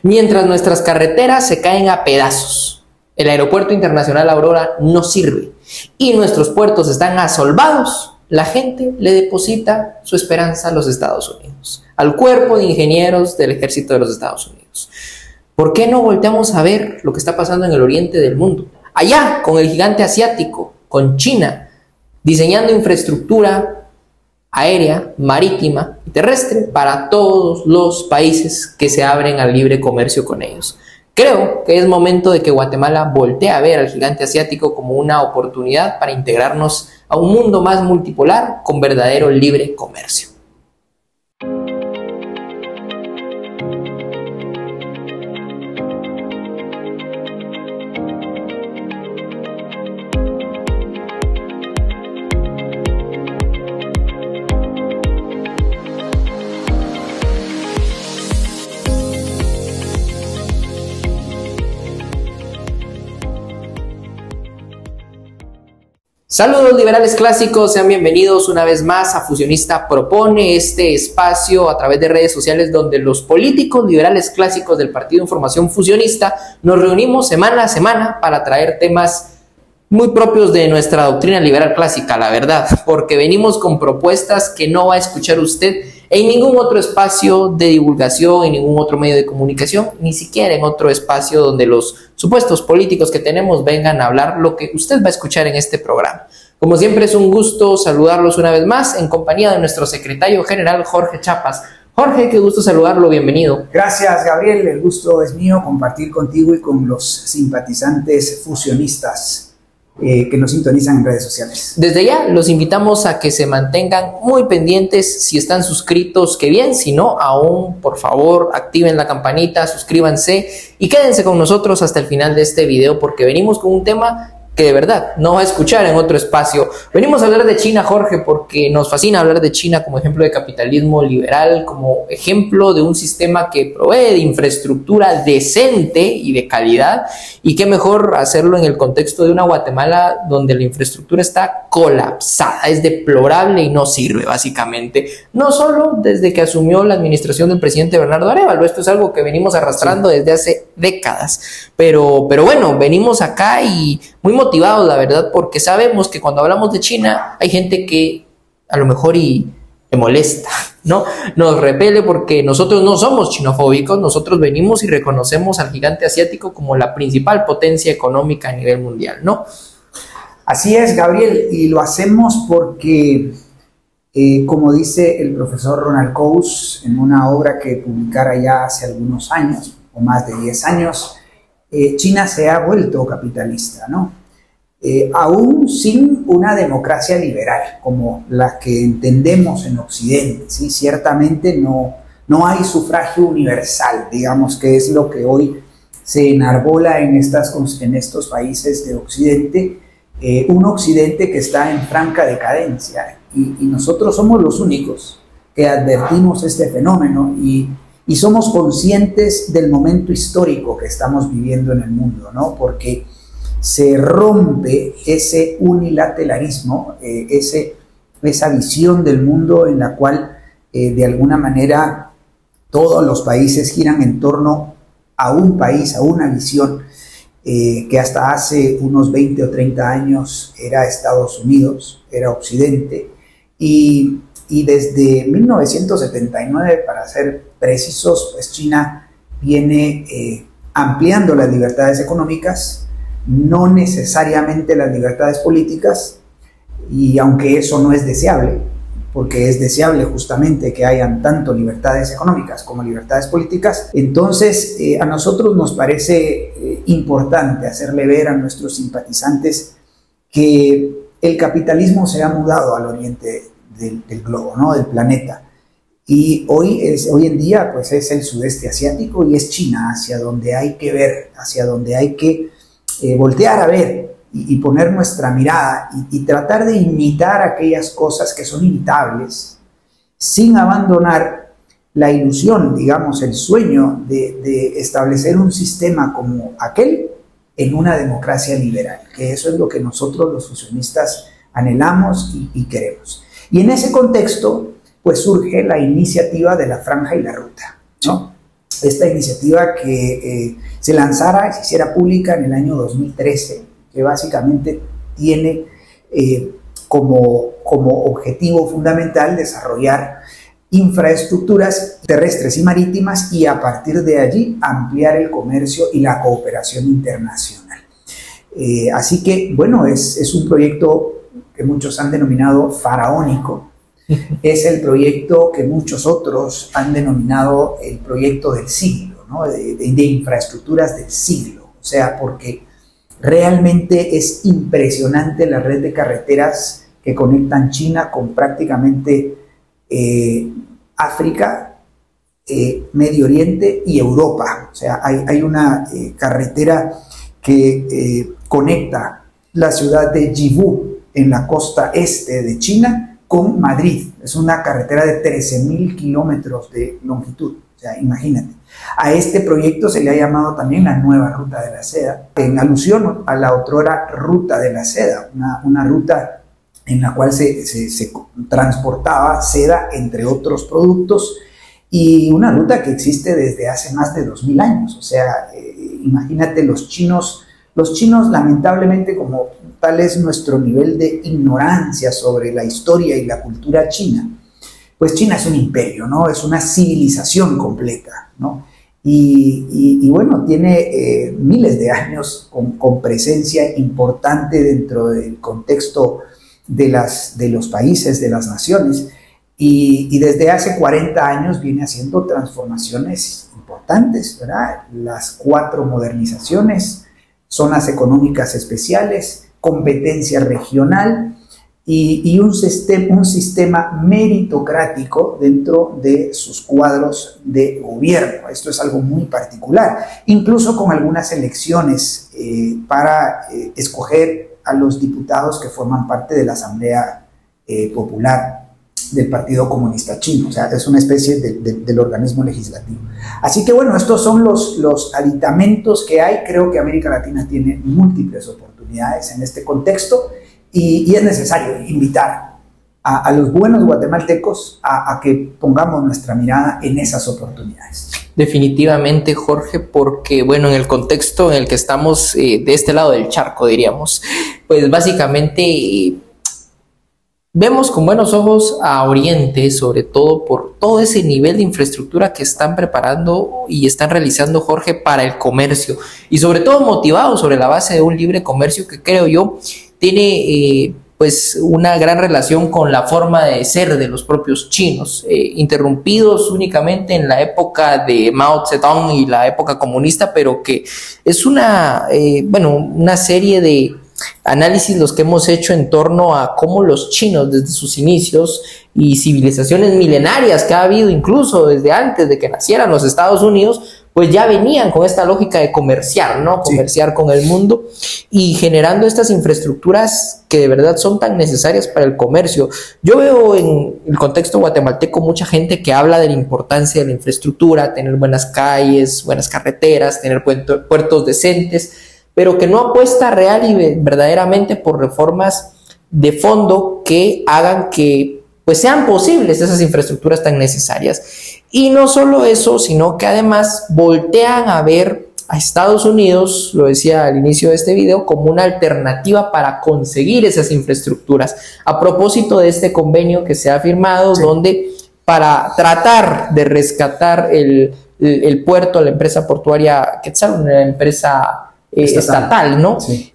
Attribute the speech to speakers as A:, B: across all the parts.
A: mientras nuestras carreteras se caen a pedazos. El Aeropuerto Internacional Aurora no sirve y nuestros puertos están asolvados. La gente le deposita su esperanza a los Estados Unidos, al cuerpo de ingenieros del ejército de los Estados Unidos. ¿Por qué no volteamos a ver lo que está pasando en el oriente del mundo? Allá, con el gigante asiático, con China, diseñando infraestructura aérea, marítima y terrestre para todos los países que se abren al libre comercio con ellos. Creo que es momento de que Guatemala voltee a ver al gigante asiático como una oportunidad para integrarnos a un mundo más multipolar con verdadero libre comercio. Saludos liberales clásicos, sean bienvenidos una vez más a Fusionista Propone, este espacio a través de redes sociales donde los políticos liberales clásicos del Partido Información Fusionista nos reunimos semana a semana para traer temas muy propios de nuestra doctrina liberal clásica, la verdad, porque venimos con propuestas que no va a escuchar usted en ningún otro espacio de divulgación, en ningún otro medio de comunicación, ni siquiera en otro espacio donde los supuestos políticos que tenemos vengan a hablar lo que usted va a escuchar en este programa. Como siempre es un gusto saludarlos una vez más en compañía de nuestro secretario general Jorge Chapas. Jorge, qué gusto saludarlo, bienvenido.
B: Gracias, Gabriel, el gusto es mío compartir contigo y con los simpatizantes fusionistas que nos sintonizan en redes sociales.
A: Desde ya los invitamos a que se mantengan muy pendientes. Si están suscritos, qué bien, si no, aún por favor activen la campanita, suscríbanse y quédense con nosotros hasta el final de este video porque venimos con un tema que de verdad no va a escuchar en otro espacio. Venimos a hablar de China, Jorge, porque nos fascina hablar de China como ejemplo de capitalismo liberal, como ejemplo de un sistema que provee de infraestructura decente y de calidad, y qué mejor hacerlo en el contexto de una Guatemala donde la infraestructura está colapsada, es deplorable y no sirve básicamente, no solo desde que asumió la administración del presidente Bernardo Arévalo, esto es algo que venimos arrastrando desde hace décadas, pero bueno, venimos acá y muy motivados, la verdad, porque sabemos que cuando hablamos de China hay gente que a lo mejor y le molesta, ¿no? Nos repele porque nosotros no somos chinofóbicos, nosotros venimos y reconocemos al gigante asiático como la principal potencia económica a nivel mundial, ¿no?
B: Así es, Gabriel, y lo hacemos porque, como dice el profesor Ronald Coase en una obra que publicara ya hace algunos años, o más de 10 años, China se ha vuelto capitalista, ¿no? Aún sin una democracia liberal como la que entendemos en Occidente, ¿sí? Ciertamente no hay sufragio universal, digamos, que es lo que hoy se enarbola en estos países de Occidente, un Occidente que está en franca decadencia y nosotros somos los únicos que advertimos este fenómeno y somos conscientes del momento histórico que estamos viviendo en el mundo, ¿no? Porque se rompe ese unilateralismo, esa visión del mundo en la cual de alguna manera todos los países giran en torno a un país, a una visión que hasta hace unos 20 o 30 años era Estados Unidos, era Occidente, y desde 1979, para ser precisos, pues China viene ampliando las libertades económicas, no necesariamente las libertades políticas, y aunque eso no es deseable, porque es deseable justamente que hayan tanto libertades económicas como libertades políticas, entonces a nosotros nos parece importante hacerle ver a nuestros simpatizantes que el capitalismo se ha mudado al oriente del globo, ¿no? Del planeta. Y hoy en día pues es el sudeste asiático y es China hacia donde hay que ver, hacia donde hay que voltear a ver y poner nuestra mirada y tratar de imitar aquellas cosas que son imitables sin abandonar la ilusión, digamos, el sueño de establecer un sistema como aquel en una democracia liberal, que eso es lo que nosotros los fusionistas anhelamos y queremos. Y en ese contexto, pues surge la iniciativa de la Franja y la Ruta, ¿no? esta iniciativa que se lanzara, se hiciera pública en el año 2013, que básicamente tiene como objetivo fundamental desarrollar infraestructuras terrestres y marítimas y a partir de allí ampliar el comercio y la cooperación internacional. Así que, bueno, es un proyecto que muchos han denominado faraónico. Es el proyecto que muchos otros han denominado el proyecto del siglo, ¿no? de infraestructuras del siglo. O sea, porque realmente es impresionante la red de carreteras que conectan China con prácticamente África, Medio Oriente y Europa. O sea, hay una carretera que conecta la ciudad de Yiwu en la costa este de China con Madrid. Es una carretera de 13.000 kilómetros de longitud. O sea, imagínate. A este proyecto se le ha llamado también la nueva ruta de la seda, en alusión a la otrora ruta de la seda, una ruta en la cual se transportaba seda entre otros productos y una ruta que existe desde hace más de 2000 años. O sea, imagínate los chinos lamentablemente, como tal es nuestro nivel de ignorancia sobre la historia y la cultura china, pues China es un imperio, ¿no? Es una civilización completa, ¿no? Y bueno, tiene miles de años con presencia importante dentro del contexto de los países, de las naciones, y desde hace 40 años viene haciendo transformaciones importantes, ¿verdad? Las 4 modernizaciones, zonas económicas especiales, competencia regional y un sistema meritocrático dentro de sus cuadros de gobierno. Esto es algo muy particular, incluso con algunas elecciones para escoger a los diputados que forman parte de la Asamblea Popular del Partido Comunista Chino. O sea, es una especie del organismo legislativo. Así que bueno, estos son los aditamentos que hay. Creo que América Latina tiene múltiples oportunidades en este contexto y es necesario invitar a los buenos guatemaltecos a que pongamos nuestra mirada en esas oportunidades.
A: Definitivamente, Jorge, porque bueno, en el contexto en el que estamos de este lado del charco, diríamos, pues básicamente vemos con buenos ojos a Oriente, sobre todo por todo ese nivel de infraestructura que están preparando y están realizando, Jorge, para el comercio, y sobre todo motivado sobre la base de un libre comercio que creo yo tiene pues una gran relación con la forma de ser de los propios chinos, interrumpidos únicamente en la época de Mao Zedong y la época comunista, pero que es una serie de análisis los que hemos hecho en torno a cómo los chinos desde sus inicios y civilizaciones milenarias que ha habido incluso desde antes de que nacieran los Estados Unidos, pues ya venían con esta lógica de comerciar, ¿no? Comerciar con el mundo y generando estas infraestructuras que de verdad son tan necesarias para el comercio. Yo veo en el contexto guatemalteco mucha gente que habla de la importancia de la infraestructura, tener buenas calles, buenas carreteras, tener puertos decentes, pero que no apuesta real y verdaderamente por reformas de fondo que hagan que pues sean posibles esas infraestructuras tan necesarias. Y no solo eso, sino que además voltean a ver a Estados Unidos, lo decía al inicio de este video, como una alternativa para conseguir esas infraestructuras. A propósito de este convenio que se ha firmado, donde para tratar de rescatar el puerto, la empresa portuaria Quetzal, una empresa estatal, ¿no? Sí.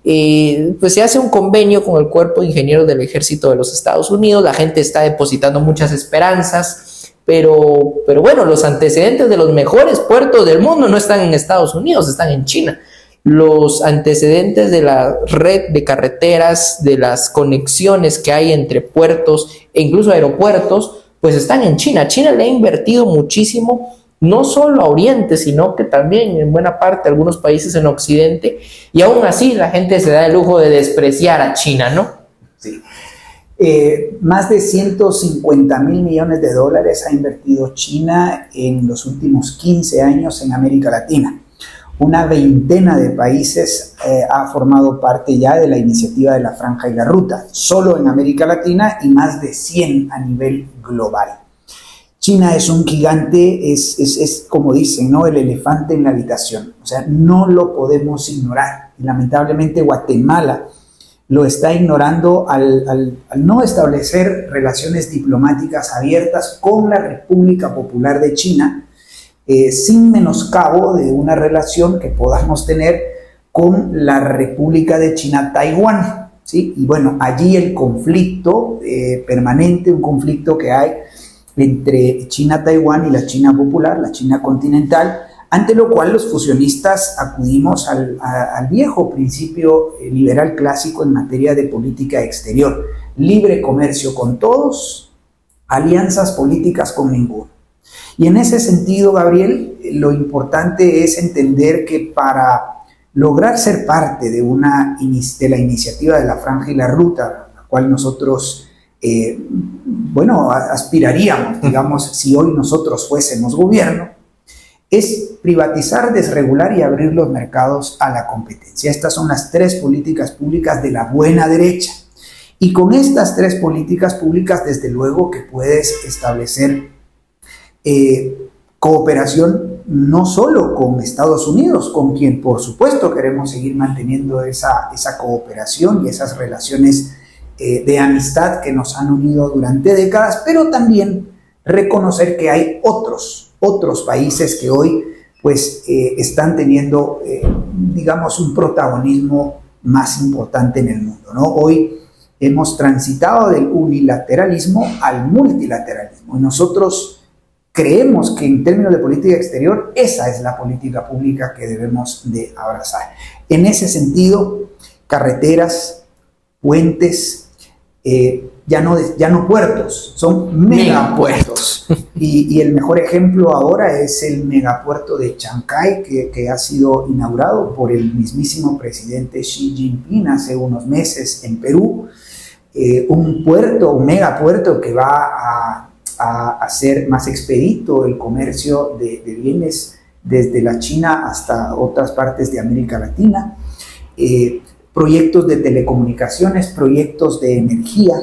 A: Pues se hace un convenio con el Cuerpo de Ingenieros del Ejército de los Estados Unidos. La gente está depositando muchas esperanzas, pero bueno, los antecedentes de los mejores puertos del mundo no están en Estados Unidos, están en China. Los antecedentes de la red de carreteras, de las conexiones que hay entre puertos e incluso aeropuertos, pues están en China. China le ha invertido muchísimo, no solo a Oriente, sino que también en buena parte a algunos países en Occidente, y aún así la gente se da el lujo de despreciar a China, ¿no?
B: Sí. Más de 150.000 millones de dólares ha invertido China en los últimos 15 años en América Latina. Una veintena de países ha formado parte ya de la iniciativa de la Franja y la Ruta, solo en América Latina, y más de 100 a nivel global. China es un gigante, es como dicen, ¿no? El elefante en la habitación. O sea, no lo podemos ignorar. Y lamentablemente Guatemala lo está ignorando al no establecer relaciones diplomáticas abiertas con la República Popular de China, sin menoscabo de una relación que podamos tener con la República de China Taiwán, ¿sí? Y bueno, allí el conflicto permanente, un conflicto que hay entre China Taiwán y la China popular, la China continental, ante lo cual los fusionistas acudimos al viejo principio liberal clásico en materia de política exterior: libre comercio con todos, alianzas políticas con ninguno. Y en ese sentido, Gabriel, lo importante es entender que para lograr ser parte de la iniciativa de la Franja y la Ruta, a la cual nosotros aspiraríamos, digamos, si hoy nosotros fuésemos gobierno, es privatizar, desregular y abrir los mercados a la competencia. Estas son las tres políticas públicas de la buena derecha. Y con estas tres políticas públicas, desde luego que puedes establecer cooperación no solo con Estados Unidos, con quien por supuesto queremos seguir manteniendo esa cooperación y esas relaciones de amistad que nos han unido durante décadas, pero también reconocer que hay otros países que hoy pues están teniendo digamos un protagonismo más importante en el mundo, ¿no? Hoy hemos transitado del unilateralismo al multilateralismo y nosotros creemos que en términos de política exterior esa es la política pública que debemos de abrazar. En ese sentido, carreteras, puentes, ya no puertos, son megapuertos. Y el mejor ejemplo ahora es el megapuerto de Chancay, que ha sido inaugurado por el mismísimo presidente Xi Jinping hace unos meses en Perú. Un megapuerto que va a hacer más expedito el comercio de bienes desde la China hasta otras partes de América Latina. Proyectos de telecomunicaciones, proyectos de energía,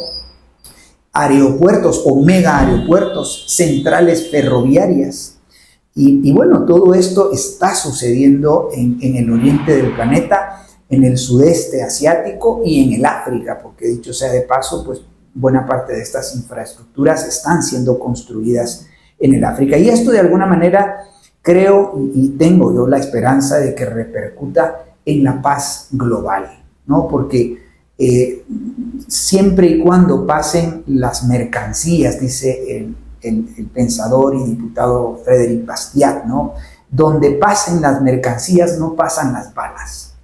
B: aeropuertos o mega aeropuertos, centrales ferroviarias. Y bueno, todo esto está sucediendo en el oriente del planeta, en el sudeste asiático y en el África, porque dicho sea de paso, pues buena parte de estas infraestructuras están siendo construidas en el África. Y esto de alguna manera creo y tengo yo la esperanza de que repercuta en la paz global, ¿no? Porque siempre y cuando pasen las mercancías, dice el pensador y diputado Frédéric Bastiat, ¿no? Donde pasen las mercancías no pasan las balas.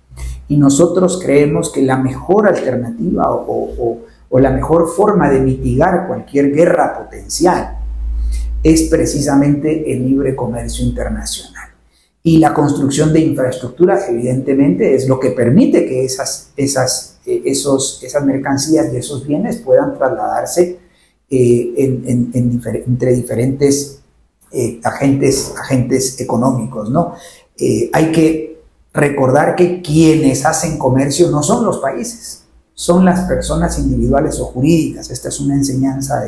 B: Y nosotros creemos que la mejor alternativa o la mejor forma de mitigar cualquier guerra potencial es precisamente el libre comercio internacional. Y la construcción de infraestructuras, evidentemente, es lo que permite que esas mercancías y esos bienes puedan trasladarse entre diferentes agentes económicos, ¿no? Hay que recordar que quienes hacen comercio no son los países, son las personas individuales o jurídicas. Esta es una enseñanza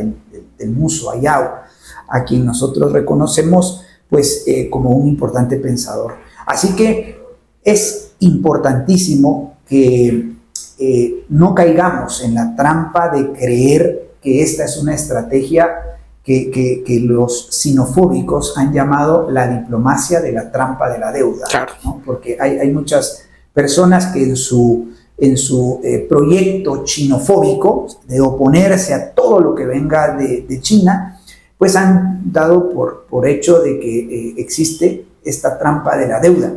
B: del Muso Ayau, a quien nosotros reconocemos pues como un importante pensador. Así que es importantísimo que no caigamos en la trampa de creer que esta es una estrategia que los sinofóbicos han llamado la diplomacia de la trampa de la deuda, claro, ¿no? Porque hay muchas personas que en su proyecto chinofóbico de oponerse a todo lo que venga de China, pues han dado por hecho de que existe esta trampa de la deuda.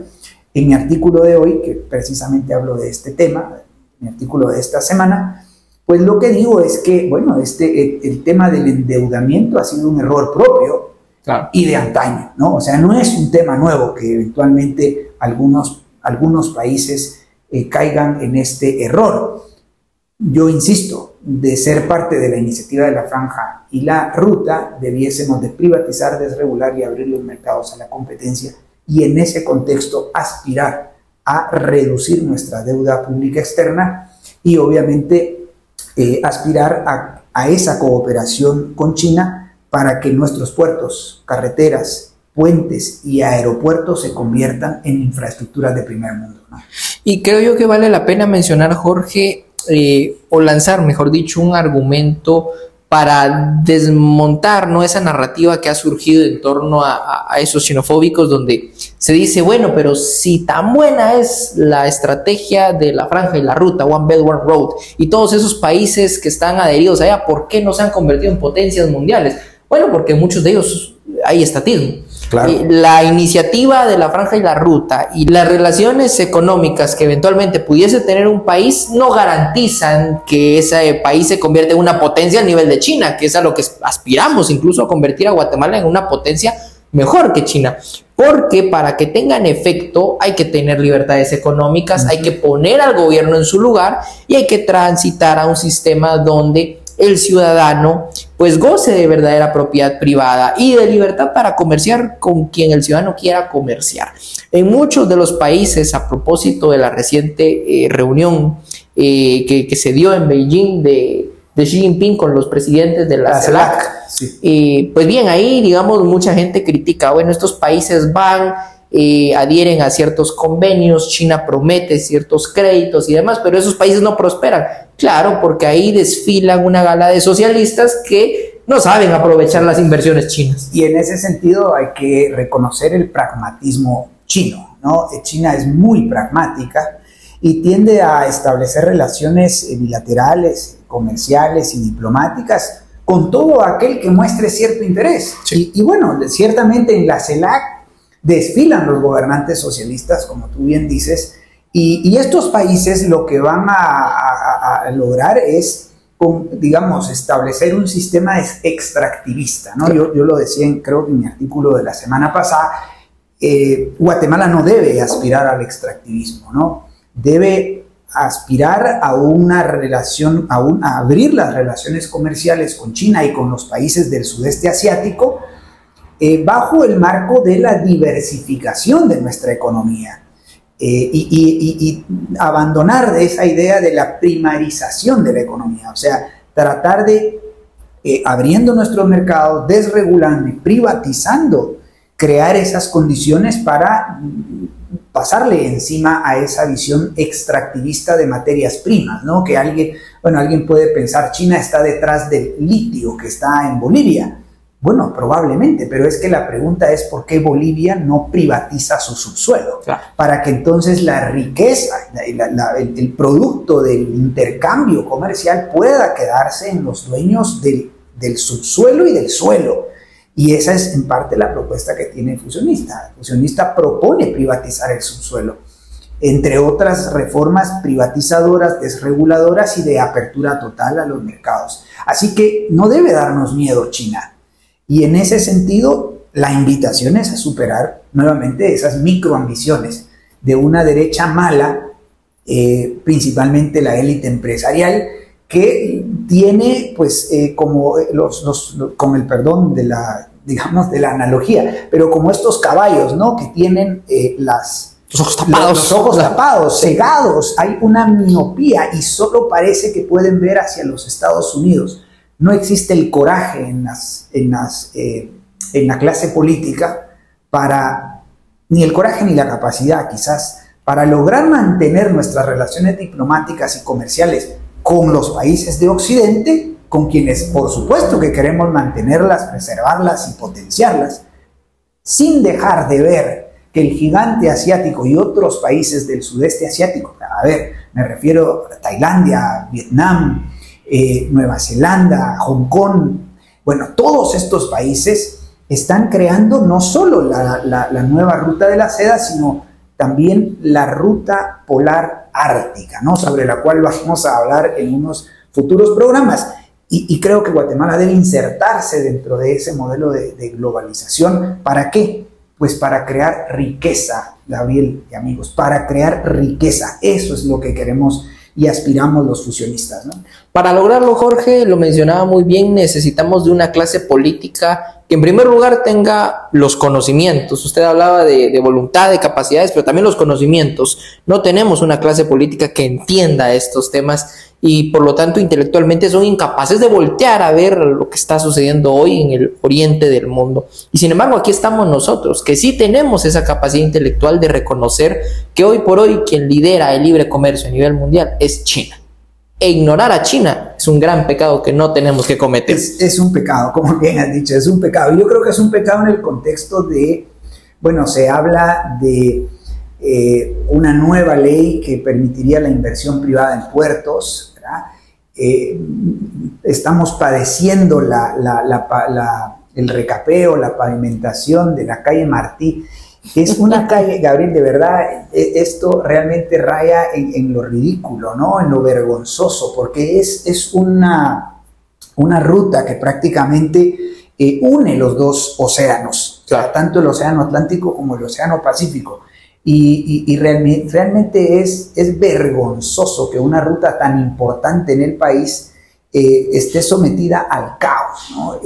B: En mi artículo de hoy, que precisamente hablo de este tema, mi artículo de esta semana, pues lo que digo es que, bueno, el tema del endeudamiento ha sido un error propio, claro, y de antaño, ¿no? O sea, no es un tema nuevo que eventualmente algunos países caigan en este error. Yo insisto, de ser parte de la iniciativa de la Franja y la Ruta, debiésemos de privatizar, desregular y abrir los mercados a la competencia y en ese contexto aspirar a reducir nuestra deuda pública externa y obviamente aspirar a esa cooperación con China para que nuestros puertos, carreteras, puentes y aeropuertos se conviertan en infraestructuras de primer mundo, ¿no?
A: Y creo yo que vale la pena mencionar, Jorge, o lanzar, mejor dicho, un argumento para desmontar, ¿no?, esa narrativa que ha surgido en torno a esos xenofóbicos, donde se dice, bueno, pero si tan buena es la estrategia de la franja y la ruta, One Belt, One Road, y todos esos países que están adheridos allá, ¿por qué no se han convertido en potencias mundiales? Bueno, porque en muchos de ellos hay estatismo.
B: Claro.
A: La iniciativa de la franja y la ruta y las relaciones económicas que eventualmente pudiese tener un país no garantizan que ese país se convierta en una potencia al nivel de China, que es a lo que aspiramos, incluso a convertir a Guatemala en una potencia mejor que China. Porque para que tengan efecto hay que tener libertades económicas, hay que poner al gobierno en su lugar y hay que transitar a un sistema donde el ciudadano pues goce de verdadera propiedad privada y de libertad para comerciar con quien el ciudadano quiera comerciar. En muchos de los países, a propósito de la reciente reunión que se dio en Beijing de Xi Jinping con los presidentes de la CELAC, sí. Pues bien, ahí digamos mucha gente critica, bueno, estos países van, adhieren a ciertos convenios, China promete ciertos créditos y demás, pero esos países no prosperan. Claro, porque ahí desfilan una gala de socialistas que no saben aprovechar las inversiones chinas.
B: Y en ese sentido hay que reconocer el pragmatismo chino, ¿no? China es muy pragmática y tiende a establecer relaciones bilaterales, comerciales y diplomáticas con todo aquel que muestre cierto interés. Sí. Y bueno, ciertamente en la CELAC desfilan los gobernantes socialistas, como tú bien dices, y estos países lo que van a lograr es, digamos, establecer un sistema extractivista, ¿no? Yo lo decía, creo que en mi artículo de la semana pasada, Guatemala no debe aspirar al extractivismo, ¿no? Debe aspirar a una relación, a abrir las relaciones comerciales con China y con los países del sudeste asiático, bajo el marco de la diversificación de nuestra economía y abandonar de esa idea de la primarización de la economía, o sea, tratar de, abriendo nuestros mercados, desregulando y privatizando, crear esas condiciones para pasarle encima a esa visión extractivista de materias primas, ¿no? Que alguien puede pensar, China está detrás del litio que está en Bolivia. Bueno, probablemente, pero es que la pregunta es ¿por qué Bolivia no privatiza su subsuelo? Claro. Para que entonces la riqueza, el producto del intercambio comercial pueda quedarse en los dueños del subsuelo y del suelo. Y esa es en parte la propuesta que tiene el fusionista. El fusionista propone privatizar el subsuelo, entre otras reformas privatizadoras, desreguladoras y de apertura total a los mercados. Así que no debe darnos miedo China. Y en ese sentido, la invitación es a superar nuevamente esas microambiciones de una derecha mala, principalmente la élite empresarial, que tiene, pues, como con el perdón de la analogía, pero como estos caballos, ¿no? Que tienen los ojos tapados, cegados, hay una miopía y solo parece que pueden ver hacia los Estados Unidos. No existe el coraje en la clase política ni el coraje ni la capacidad quizás para lograr mantener nuestras relaciones diplomáticas y comerciales con los países de Occidente, con quienes por supuesto que queremos mantenerlas, preservarlas y potenciarlas, sin dejar de ver que el gigante asiático y otros países del sudeste asiático, me refiero a Tailandia, Vietnam, Nueva Zelanda, Hong Kong, bueno, todos estos países están creando no solo la nueva ruta de la seda, sino también la ruta polar ártica, ¿no? Sobre la cual vamos a hablar en unos futuros programas. Y creo que Guatemala debe insertarse dentro de ese modelo de globalización. ¿Para qué? Pues para crear riqueza, Gabriel y amigos, para crear riqueza. Eso es lo que queremos y aspiramos los fusionistas, ¿no?
A: Para lograrlo, Jorge, lo mencionaba muy bien, necesitamos de una clase política que en primer lugar tenga los conocimientos. Usted hablaba de voluntad, de capacidades, pero también los conocimientos. No tenemos una clase política que entienda estos temas y por lo tanto intelectualmente son incapaces de voltear a ver lo que está sucediendo hoy en el oriente del mundo. Y sin embargo aquí estamos nosotros, que sí tenemos esa capacidad intelectual de reconocer que hoy por hoy quien lidera el libre comercio a nivel mundial es China. E ignorar a China es un gran pecado que no tenemos que cometer.
B: Es un pecado, como bien has dicho, es un pecado. Yo creo que es un pecado en el contexto de, bueno, se habla de una nueva ley que permitiría la inversión privada en puertos, ¿verdad? Estamos padeciendo el recapeo, la pavimentación de la calle Martí. Es una calle, Gabriel, de verdad, esto realmente raya en lo ridículo, ¿no? En lo vergonzoso, porque es una ruta que prácticamente une los dos océanos, claro. O sea, tanto el océano Atlántico como el océano Pacífico. Y realmente es vergonzoso que una ruta tan importante en el país esté sometida al caos, ¿no?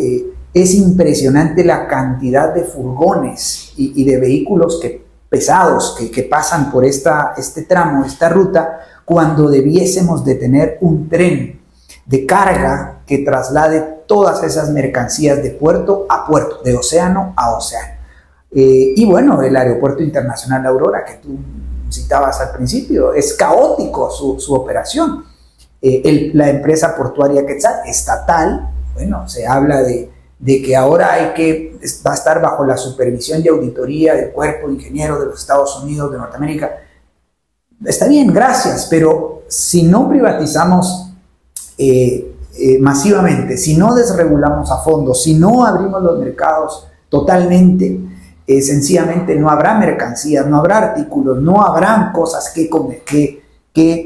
B: Es impresionante la cantidad de furgones y de vehículos pesados que pasan por este tramo, esta ruta, cuando debiésemos de tener un tren de carga que traslade todas esas mercancías de puerto a puerto, de océano a océano. Y bueno, el Aeropuerto Internacional Aurora, que tú citabas al principio, es caótico su operación. La empresa portuaria Quetzal, estatal, bueno, se habla de que ahora va a estar bajo la supervisión y auditoría del Cuerpo de Ingenieros de los Estados Unidos de Norteamérica. Está bien, gracias, pero si no privatizamos masivamente, si no desregulamos a fondo, si no abrimos los mercados totalmente, sencillamente no habrá mercancías, no habrá artículos, no habrán cosas que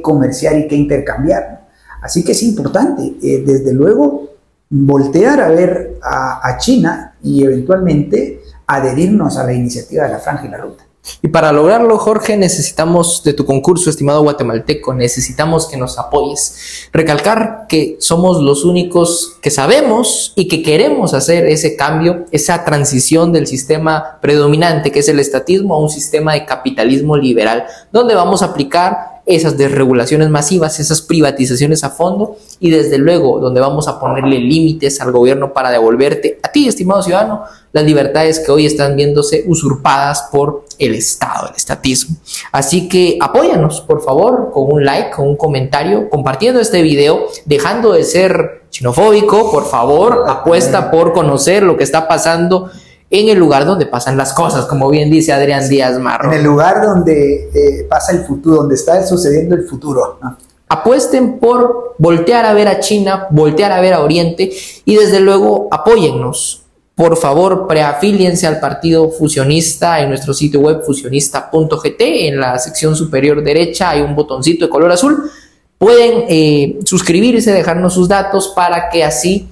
B: comerciar y que intercambiar. Así que es importante, desde luego, voltear a ver a China y eventualmente adherirnos a la iniciativa de la Franja y la Ruta.
A: Y para lograrlo, Jorge, necesitamos de tu concurso, estimado guatemalteco, necesitamos que nos apoyes. Recalcar que somos los únicos que sabemos y que queremos hacer ese cambio, esa transición del sistema predominante, que es el estatismo, a un sistema de capitalismo liberal, donde vamos a aplicar esas desregulaciones masivas, esas privatizaciones a fondo y desde luego donde vamos a ponerle límites al gobierno para devolverte a ti, estimado ciudadano, las libertades que hoy están viéndose usurpadas por el Estado, el estatismo. Así que apóyanos, por favor, con un like, con un comentario, compartiendo este video, dejando de ser xenofóbico, por favor, apuesta por conocer lo que está pasando en el lugar donde pasan las cosas, como bien dice Adrián Díaz Marro.
B: En el lugar donde pasa el futuro, donde está sucediendo el futuro, ¿no?
A: Apuesten por voltear a ver a China, voltear a ver a Oriente y desde luego apóyennos. Por favor, preafíliense al partido fusionista en nuestro sitio web fusionista.gt. En la sección superior derecha hay un botoncito de color azul. Pueden suscribirse, dejarnos sus datos para que así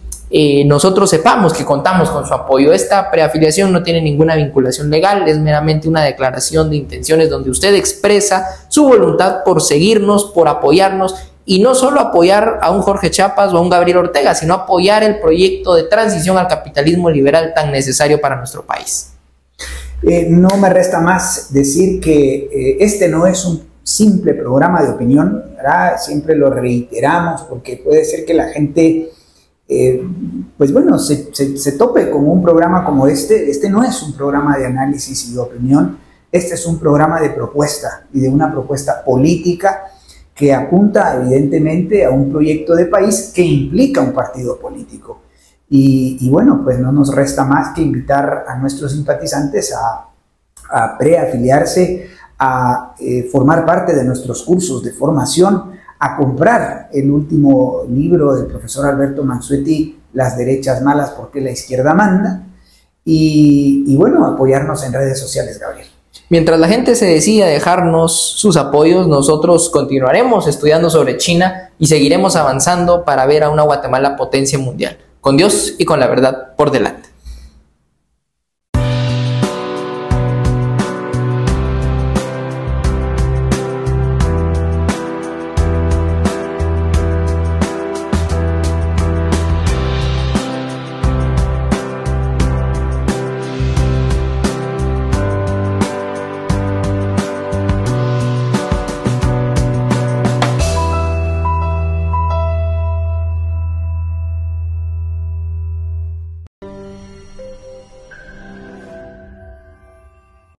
A: nosotros sepamos que contamos con su apoyo. Esta preafiliación no tiene ninguna vinculación legal, es meramente una declaración de intenciones donde usted expresa su voluntad por seguirnos, por apoyarnos y no solo apoyar a un Jorge Chiapas o a un Gabriel Ortega, sino apoyar el proyecto de transición al capitalismo liberal tan necesario para nuestro país.
B: No me resta más decir que este no es un simple programa de opinión, ¿verdad? Siempre lo reiteramos porque puede ser que la gente pues bueno, se tope con un programa como este. Este no es un programa de análisis y de opinión, este es un programa de propuesta y de una propuesta política que apunta evidentemente a un proyecto de país que implica un partido político. Y bueno, pues no nos resta más que invitar a nuestros simpatizantes a preafiliarse, a formar parte de nuestros cursos de formación, a comprar el último libro del profesor Alberto Mansuetti, Las derechas malas porque la izquierda manda, y bueno, apoyarnos en redes sociales, Gabriel.
A: Mientras la gente se decida dejarnos sus apoyos, nosotros continuaremos estudiando sobre China y seguiremos avanzando para ver a una Guatemala potencia mundial, con Dios y con la verdad por delante.